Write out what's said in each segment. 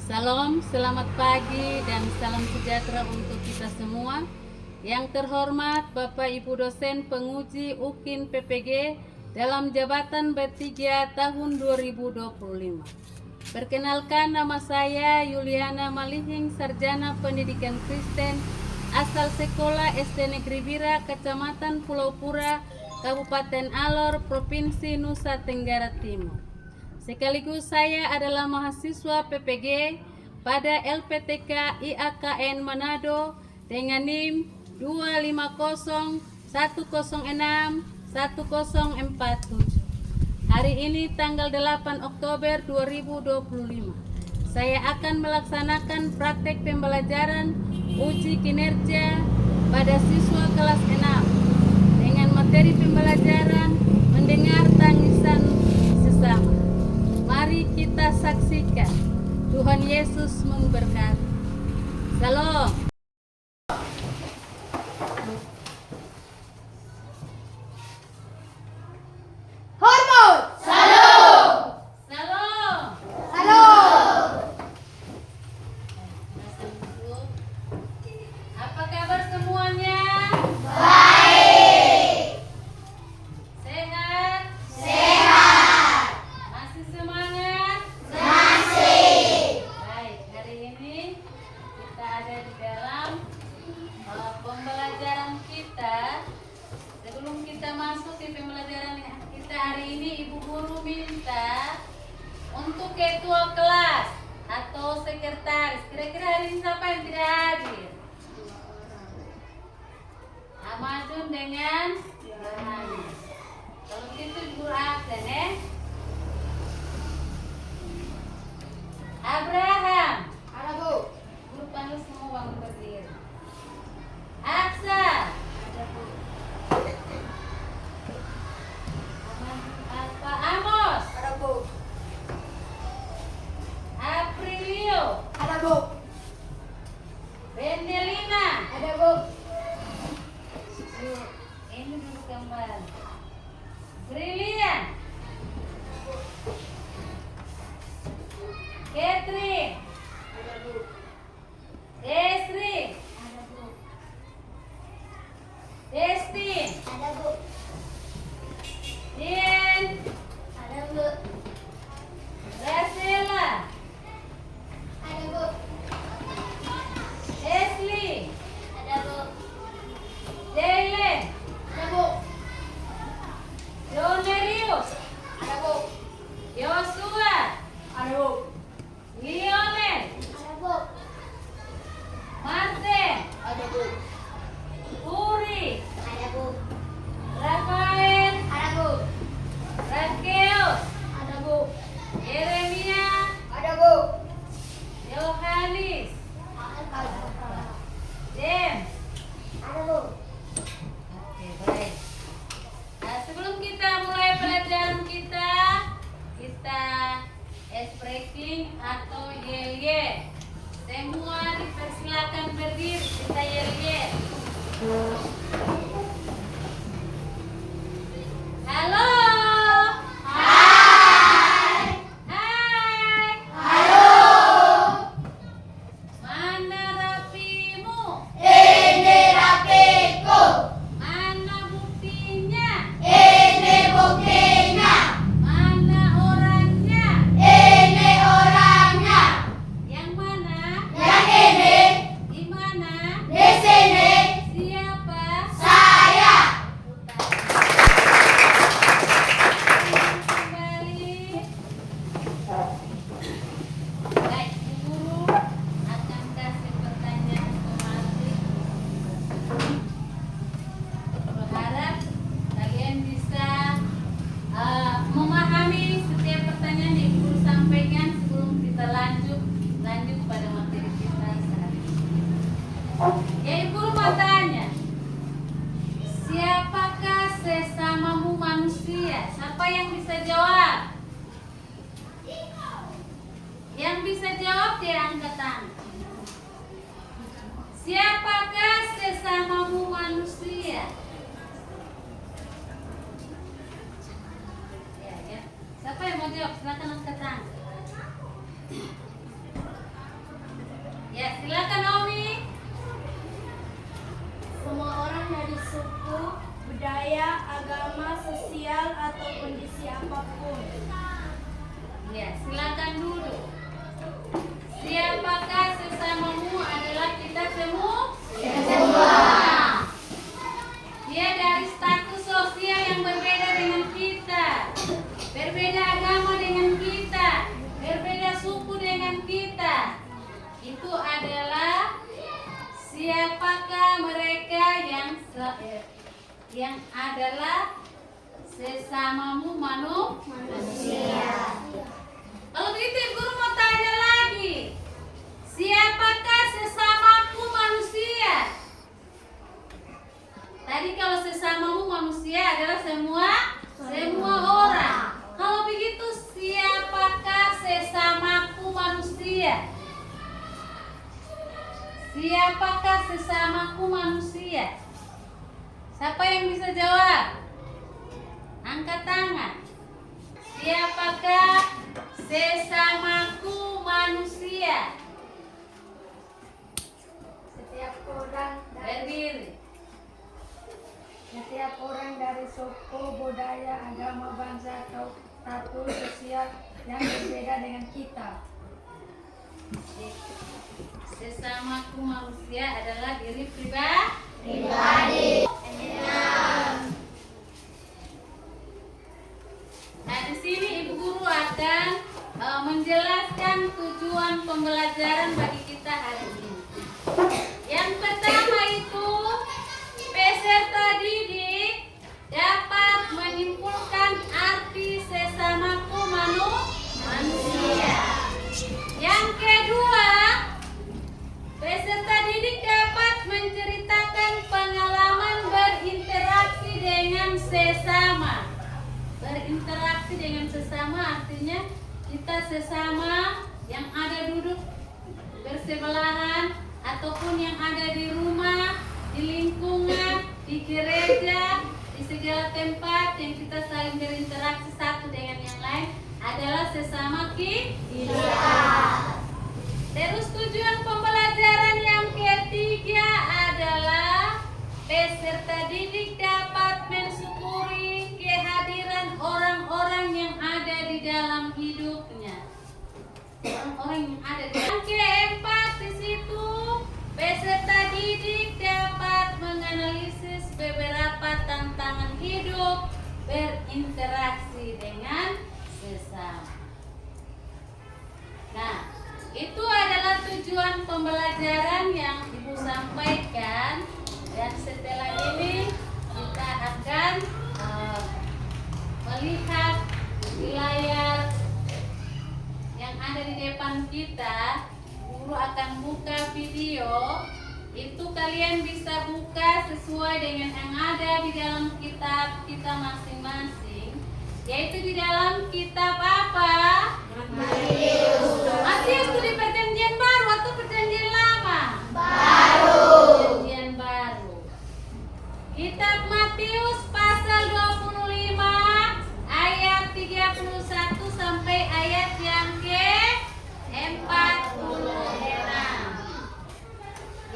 Salam, selamat pagi dan salam sejahtera untuk kita semua. Yang terhormat Bapak Ibu dosen penguji UKIN PPG dalam jabatan B3 tahun 2025. Perkenalkan, nama saya Yuliana Malihing, Sarjana Pendidikan Kristen, asal sekolah SD Negeri Bira, Kecamatan Pulau Pura, Kabupaten Alor, Provinsi Nusa Tenggara Timur. Sekaligus saya adalah mahasiswa PPG pada LPTK IAKN Manado dengan NIM 250106147. Hari ini tanggal 8 Oktober 2025. Saya akan melaksanakan praktek pembelajaran uji kinerja pada siswa kelas 6 dengan materi pembelajaran mendengar tangisan sesama. Mari kita saksikan. Tuhan Yesus memberkati. Salam. Hormon. Salam. Apa kabar semuanya? Baik. Sehat? Masih semangat? Masih. Baik, hari ini kita ada di dalam pembelajaran kita. Sebelum kita masuk di pembelajaran kita hari ini, Ibu Guru minta untuk ketua kelas atau sekretaris. Kira-kira hari ini siapa yang tidak hadir? Amadun dengan Yohanes. Kalau gitu Guru absen ya. Abraham. Ada Bu. Guru panggil semua bangun berdiri. Aksa. Ada Bu. Pak Amos. Ada Bu. Aprilio. Ada Bu. Bendelina. Ada Bu. Yuk, ini dulu kembali. Brilian. Catherine. Ada Bu. Desri. Ada Bu. Destin. Ada Bu. Dian. Ada Bu. Rosella. Ada Bu. Ashley. Ada Bu. Jalen. Ada Bu. Jonerius. Ada Bu. Joshua. Ada Bu. Lionel. Ada Bu. Martin. Ada Bu. Puri. Ada Bu. Rafael. Ada Bu. Rakeus. Ada Bu. Yeremia. Ada Bu. Yohanis. Ada Bu. James. Ada Bu. Oke, baik. Nah, sebelum kita mulai pelajaran kita breaking atau yel-yel. Semua dipersilakan berdiri, kita yel-yel. Halo. Hai. Hai. Halo. Mana rapimu? Ini rapiku. Mana buktinya? Ini buktinya. Mana orangnya? Ini orangnya. Yang mana? Yang ini. Di mana? Di sini. Siapa? Saya. Kembali. Baik, Bu Guru akan kasih pertanyaan otomatis. Berharap kalian bisa memahami setiap pertanyaan yang Ibu Guru sampaikan sebelum kita lanjut pada materi kita sehari ini. Ya, Ibu Guru mau tanya, siapakah sesamamu manusia? Siapa yang bisa jawab? Yang bisa jawab dia angkat tangan. Siapakah sesamamu manusia? Ya. Siapa yang mau jawab? Silakan angkat tangan. yang adalah sesamamu manusia. Kalau begitu guru mau tanya lagi, siapakah sesamaku manusia? Tadi kalau sesamamu manusia adalah semua orang. Kalau begitu siapakah sesamaku manusia? Siapakah sesamaku manusia? Siapa yang bisa jawab? Angkat tangan. Siapakah sesamaku manusia? Setiap orang Berdiri. setiap orang dari suku, budaya, agama, bangsa, atau status sosial yang berbeda dengan kita. Sesamaku manusia adalah diri pribadi. Nah, di sini Ibu Guru akan menjelaskan tujuan pembelajaran bagi kita hari ini. Yang pertama itu, peserta didik dapat menyimpulkan arti sesamaku manusia. Yang kedua, peserta didik dapat menceritakan pengalaman berinteraksi dengan sesama. Berinteraksi dengan sesama artinya kita sesama yang ada duduk bersebelahan ataupun yang ada di rumah, di lingkungan, di gereja, di segala tempat yang kita saling berinteraksi satu dengan yang lain adalah sesama kita. Terus tujuan pembelajaran yang ketiga adalah peserta didik dapat mensyukuri kehadiran orang-orang yang ada di dalam hidupnya. Orang-orang yang ada di dalam. Yang keempat di situ, peserta didik dapat menganalisis beberapa tantangan hidup berinteraksi dengan sesama. Nah, itu adalah tujuan pembelajaran yang Ibu sampaikan, dan setelah ini kita akan melihat di layar yang ada di depan kita. Guru akan buka video. Itu kalian bisa buka sesuai dengan yang ada di dalam kitab kita masing-masing, yaitu di dalam kitab apa? Matius itu di perjanjian baru atau perjanjian lama? Perjanjian baru. Kitab Matius pasal 25 ayat 31 sampai ayat yang ke-46.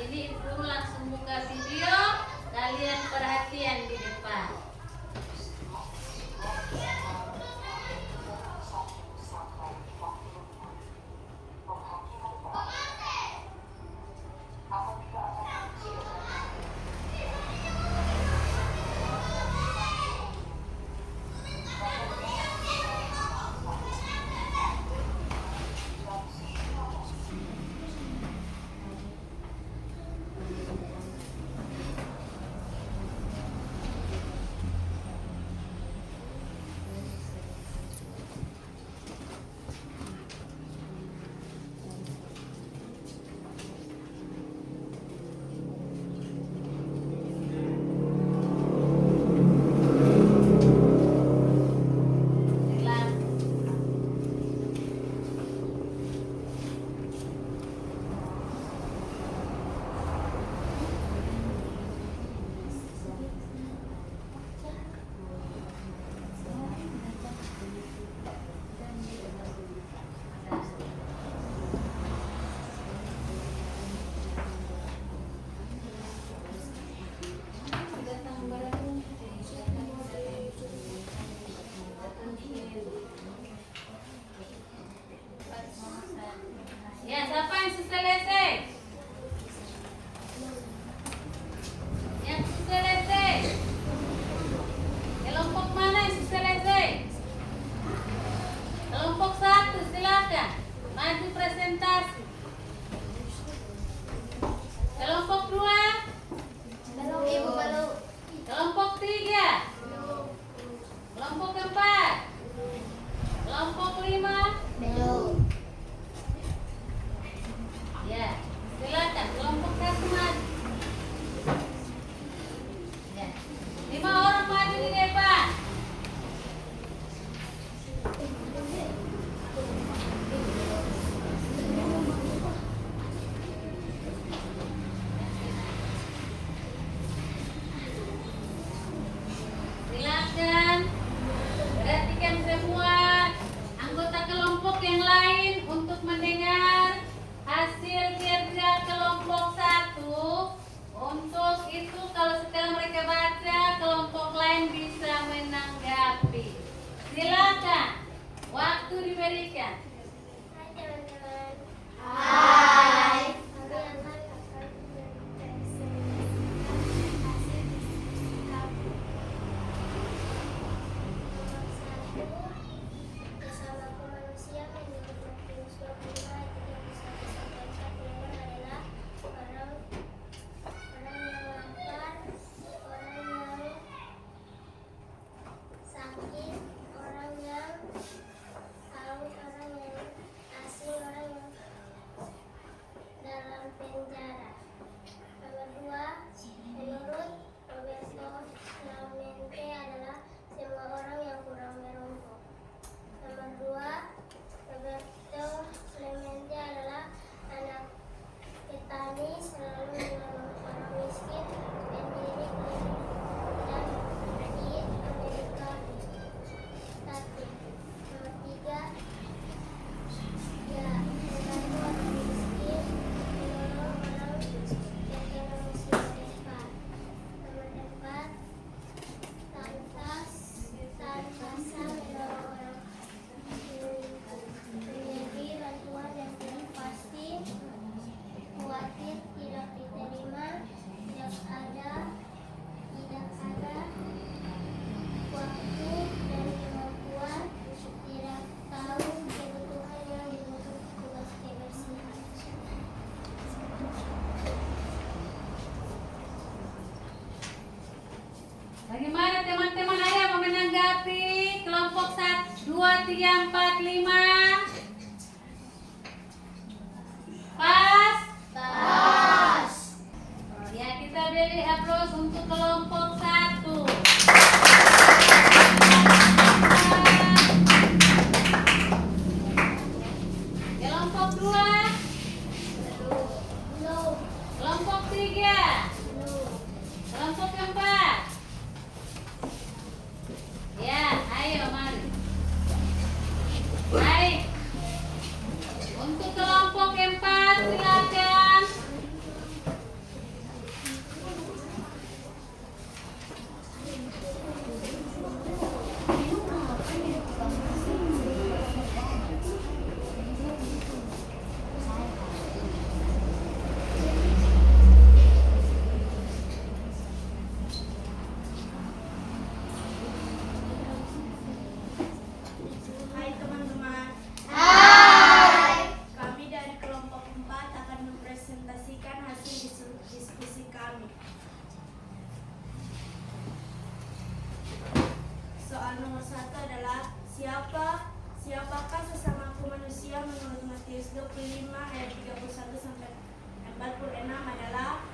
Ini Ibu langsung buka video, kalian perhatian di depan. Ya, siapa yang selesai? Yang selesai? Kelompok mana yang selesai? Kelompok 1, silakan maju presentasi. Kelompok 2? Ibu belum. 3, 4, 5. Pas. Pas. Ya, kita beri aplaus untuk kelompok 1. Kelompok 2. Kelompok 3. Kelompok 4. Ya, ayo mari. Baik. Untuk kelompok 4 silakan. Hai teman-teman, Hai. kami dari kelompok 4 akan mempresentasikan hasil diskusi kami. Soal nomor 1 adalah siapakah sesamaku manusia menurut Matius 25 ayat 31 sampai 46 adalah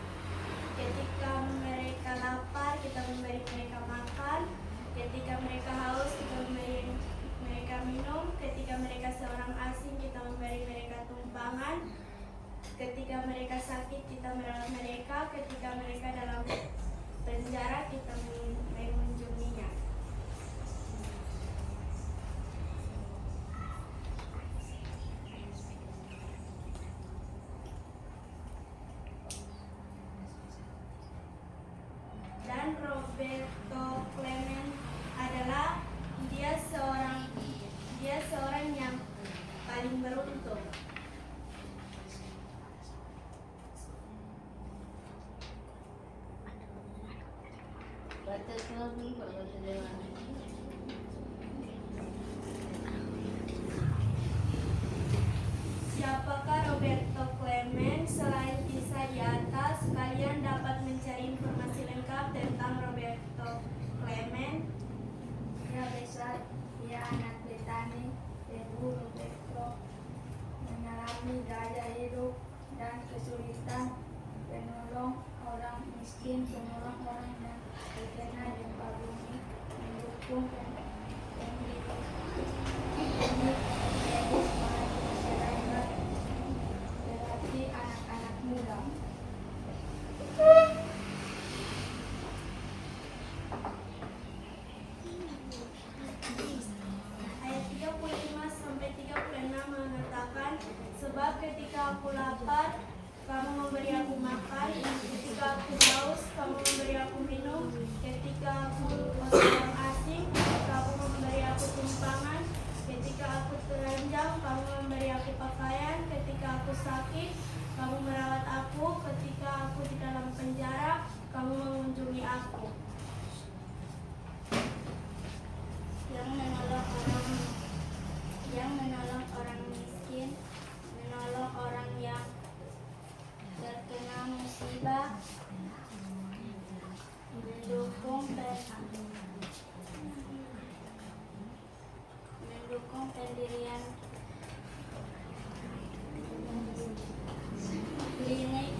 ketika mereka lapar kita memberi mereka makan, ketika mereka haus kita memberi mereka minum, ketika mereka seorang asing kita memberi mereka tumpangan, ketika mereka sakit kita merawat mereka, ketika mereka dalam penjara kita mengunjunginya. Dan Roberto Clement adalah dia seorang yang paling beruntung. Baca surat dulu, Pak, baca jawaban. Siapakah Roberto Clement? Selain kisah di atas, kalian dapat mencari informasi lengkap tentang Roberto Clement. Ia besar, ia anak petani, Ibu Roberto mengalami gaya hidup dan kesulitan, penolong orang miskin, penolong orang yang terkena gempa bumi, mendukung pendidikan medis para masyarakat, berarti anak-anak muda. Ayat 35 sampai 36 mengatakan, sebab ketika aku lapar, kamu memberi aku makan, ketika aku haus, kamu memberi aku minum, ketika aku seorang asing, kamu memberi aku tumpangan, ketika aku telanjang, kamu memberi aku pakaian, ketika aku sakit, kamu merawat aku, ketika aku di dalam penjara, kamu mengunjungi aku. Yang menolong orang miskin, menolong orang yang terkena musibah, mendukung pendirian klinik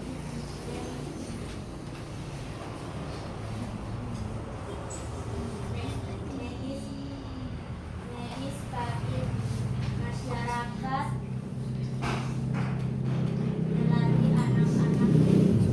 medis bagi masyarakat, melatih anak-anak muda.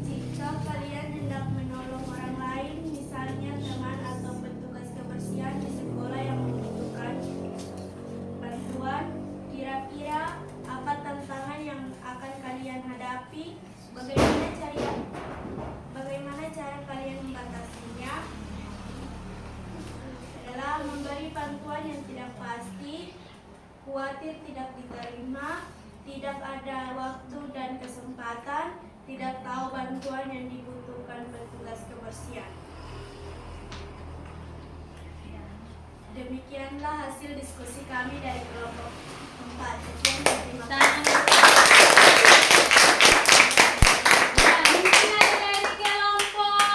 Jika kalian hendak menolong orang lain, misalnya teman atau petugas kebersihan di sekolah yang membutuhkan bantuan, kira-kira apa tantangan yang akan kalian hadapi? Bagaimana cara kalian membatasinya? Adalah memberi bantuan yang tidak pasti, khawatir tidak diterima, tidak ada waktu dan kesempatan, tidak tahu bantuan yang dibutuhkan petugas kebersihan. Demikianlah hasil diskusi kami dari kelompok 4. Sekian dan terima kasih. Ya, mungkin ada dari kelompok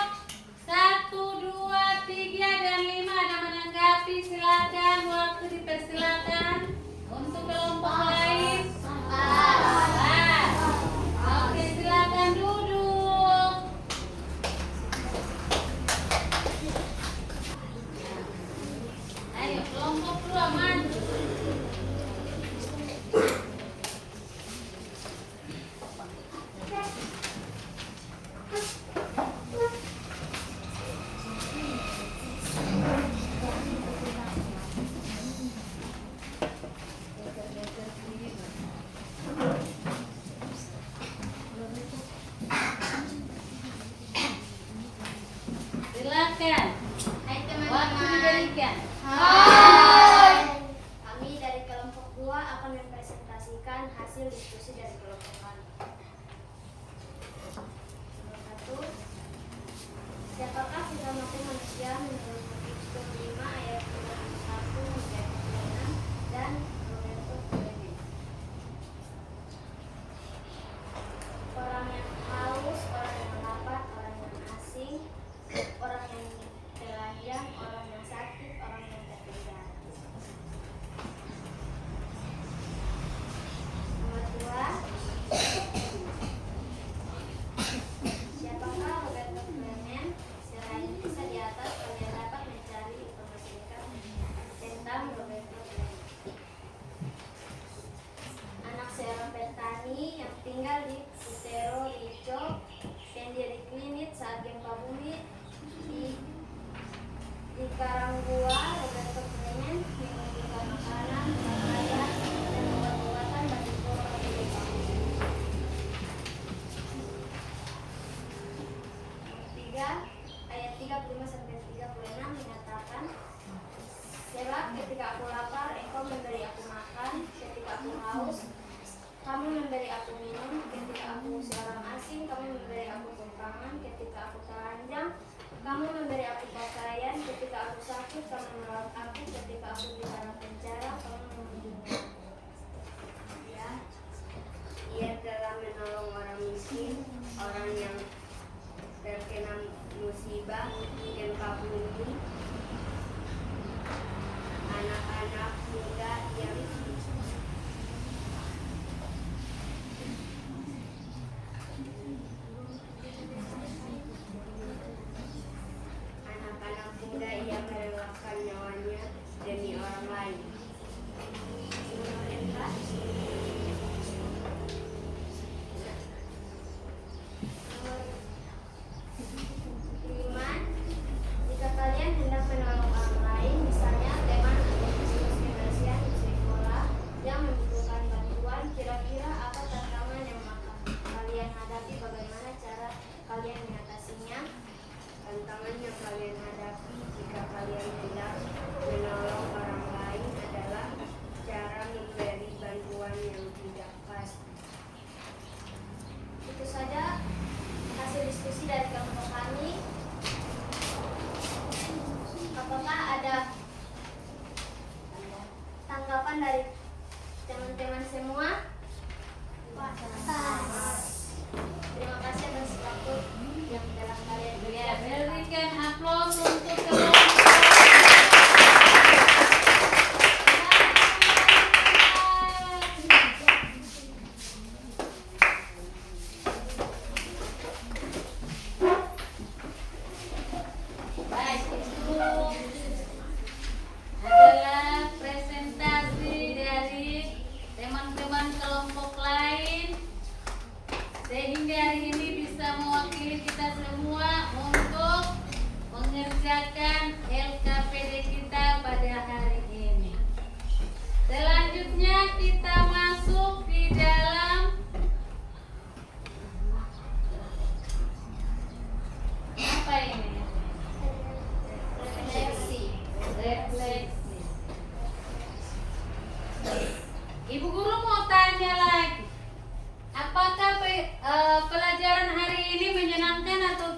1, 2, 3, dan 5 ada menanggapi, silakan, waktu dipersilakan. Untuk kelompok lain, 4. Oke, silakan duduk. Ayo, kelompok 2 maju. Silakan. Hai Waktu diberikan. Kami dari kelompok 2 akan mempresentasikan hasil diskusi dari kelompok kami. Nomor 1. Siapakah kita mampu manusia menurut Buku 5 ayat 31 hingga 36 dan Roberto Clemente? Orang yang haus, orang yang lapar, orang yang asing, orang yang telanjang, orang yang sakit, orang yang terpenjara. Nomor 2. Siapakah Roberto Clemente? Selain bisa di atas, kalian dapat mencari informasi lengkap tentang Roberto Clemente. Anak seorang petani yang tinggal di Puerto Rico dan diklinit saat gempa bumi di Karangua. Roberto Clemente mengumpulkan makanan, pakaian, dan obat-obatan bagi korban gempa bumi. Nomor 3, ayat 35-36 mengatakan, sebab ketika aku lapar, engkau memberi aku makan, ketika aku haus, kamu memberi aku minum, ketika aku seorang asing, kamu memberi aku tumpangan, ketika aku telanjang, kamu memberi aku pakaian, ketika aku sakit, kamu merawat aku, ketika aku di dalam penjara, kamu mengunjungi aku. Ya, ia telah menolong orang miskin, orang yang terkena musibah, gempa bumi, anak-anak muda yang merelakan nyawanya demi orang lain. Nomor 4. Nomor 5. Jika kalian hendak menolong orang lain, misalnya teman atau petugas kebersihan di sekolah yang membutuhkan bantuan, kira-kira apa tantangan yang akan kalian hadapi? Bagaimana cara kalian mengatasinya? Tantangan yang kalian hadapi jika kalian hendak menolong orang lain adalah cara memberi bantuan yang tidak pas. Itu saja hasil diskusi dari kelompok kami. Apakah ada tanggapan dari teman-teman semua? Terima kasih atas waktu yang telah kalian Ya, berikan. berikan aplaus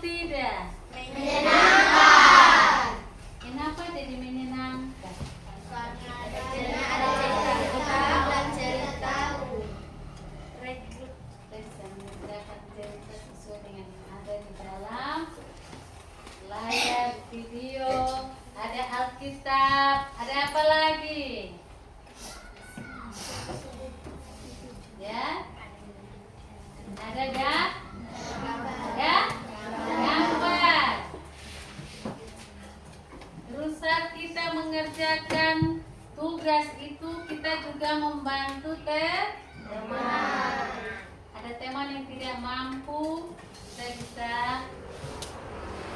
tidak? Menyenangkan. Kenapa jadi menyenangkan? Karena ada cerita dan cerita. Rekrut bisa mengerjakan cerita sesuai dengan yang ada di dalam layar video. Ada Alkitab. Ada apa lagi? Ya? Ada gambar. Terus saat kita mengerjakan tugas itu kita juga membantu teman. Ada teman yang tidak mampu, kita bisa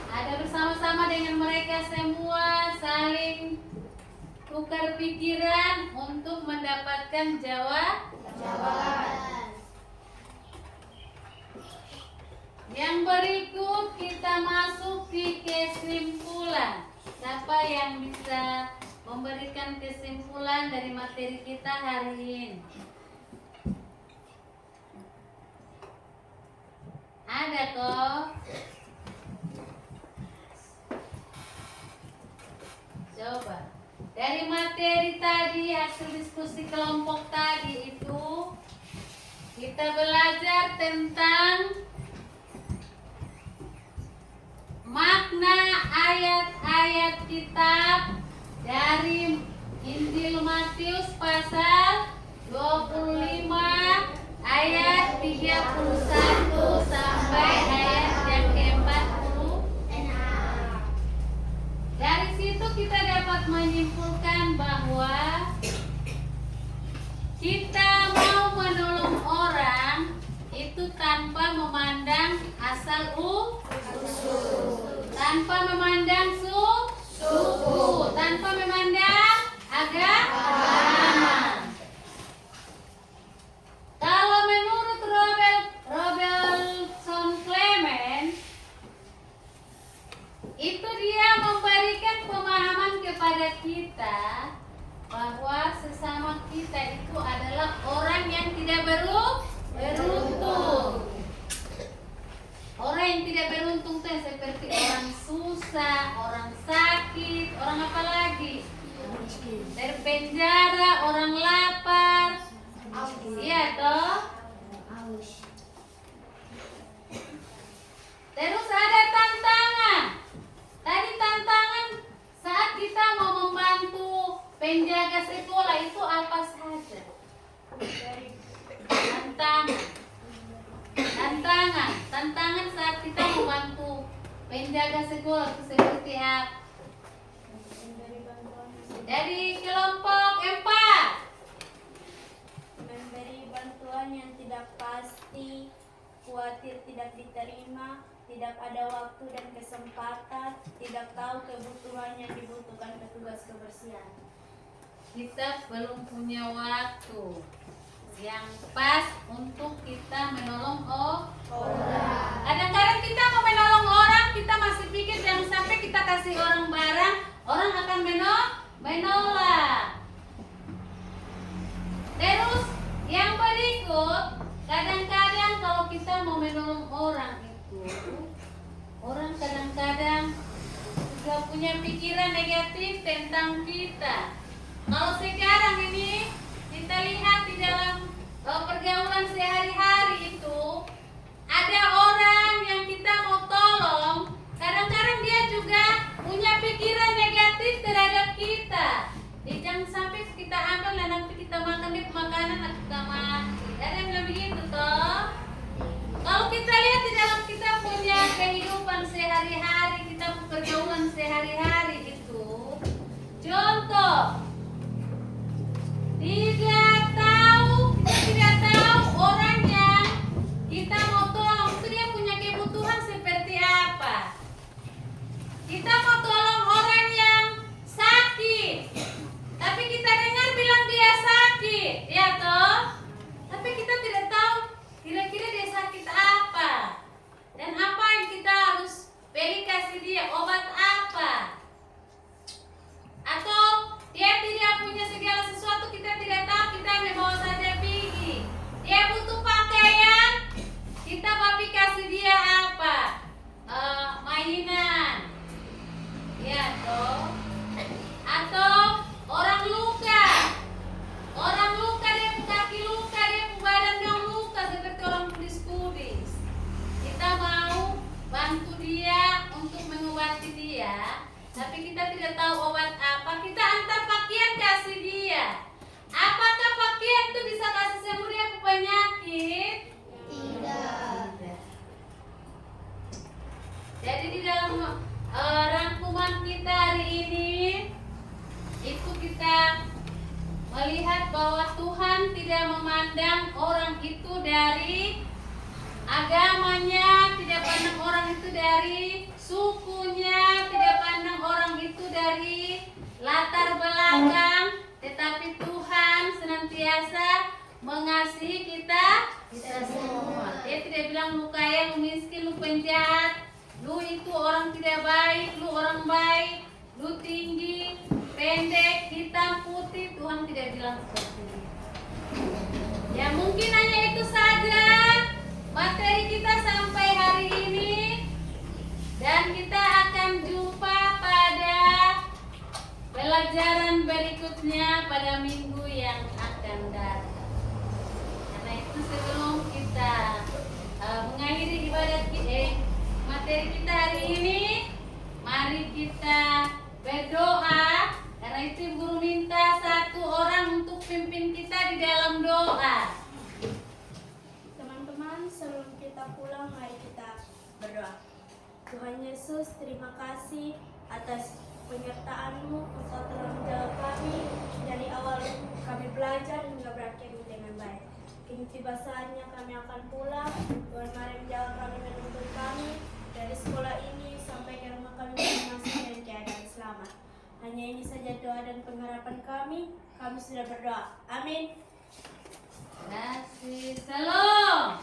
ada bersama-sama dengan mereka semua saling tukar pikiran untuk mendapatkan jawaban. Yang berikut kita masuk di kesimpulan. Siapa yang bisa memberikan kesimpulan dari materi kita hari ini? Ada kok? Coba. Dari materi tadi, hasil diskusi kelompok tadi itu kita belajar tentang makna ayat-ayat kitab dari Injil Matius pasal 25 ayat 31 sampai ayat yang ke-46. Dari situ kita dapat menyimpulkan bahwa kita mau menolong orang itu tanpa memandang asal usul, tanpa memandang suku, tanpa memandang agama. Kalau menurut Robertson Clement, itu dia memberikan pemahaman kepada kita bahwa sesama kita itu adalah orang yang tidak beruntung. Orang yang tidak beruntung itu seperti orang susah, orang sakit, orang apa lagi? Terpenjara, orang lapar. Iya toh? Terus ada tantangan. Tadi tantangan saat kita mau membantu penjaga sekolah itu apa saja? Tantangan saat kita membantu penjaga sekolah itu seperti apa? Dari kelompok 4. Memberi bantuan yang tidak pasti, khawatir tidak diterima, tidak ada waktu dan kesempatan, tidak tahu kebutuhan yang dibutuhkan petugas kebersihan. Kita belum punya waktu yang pas untuk kita menolong orang. Kadang-kadang kita mau menolong orang, kita masih pikir jangan sampai kita kasih orang barang, orang akan menolak. Terus yang berikut, kadang-kadang kalau kita mau menolong orang itu, orang kadang-kadang juga punya pikiran negatif tentang kita. Kalau sekarang ini kita lihat di dalam pergaulan sehari-hari itu, ada orang yang kita mau tolong, kadang-kadang dia juga punya pikiran negatif terhadap kita. Jadi jangan sampai kita ambil dan nanti kita makan di makanan atau kita mati. Ada yang bilang begitu toh? Kalau kita lihat di dalam kita punya kehidupan sehari-hari, kita pergaulan sehari-hari itu, contoh, kita tidak tahu orang yang kita mau tolong itu dia punya kebutuhan seperti tapi kita tidak tahu obat apa, kita antar pakaian kasih dia. Apakah pakaian itu bisa kasih sembuh dia penyakit? Tidak. Jadi di dalam rangkuman kita hari ini itu kita melihat bahwa Tuhan tidak memandang orang itu dari agamanya, tidak pandang orang itu dari sukunya, tidak pandang orang itu dari latar belakang, tetapi Tuhan senantiasa mengasihi kita semua. Dia tidak bilang lu kaya, lu miskin, lu penjahat, lu itu orang tidak baik, lu orang baik, lu tinggi, pendek, hitam, putih. Tuhan tidak bilang seperti itu. Ya mungkin hanya itu saja materi kita sampai hari ini, dan kita akan jumpa pada pelajaran berikutnya pada minggu yang akan datang. Karena itu sebelum kita mengakhiri ibadat materi kita hari ini, mari kita berdoa. Karena itu guru minta satu orang untuk pimpin kita di dalam doa. Teman-teman, sebelum kita pulang, mari kita berdoa. Tuhan Yesus, terima kasih atas penyertaan-Mu. Engkau telah menjaga kami dari awal kami belajar hingga berakhir dengan baik. Kini tiba saatnya kami akan pulang. Tuhan, mari menjaga kami, menuntun kami dari sekolah ini sampai ke rumah kami masing-masing dan keadaan selamat. Hanya ini saja doa dan pengharapan kami. Kami sudah berdoa. Amin. Kasih salam.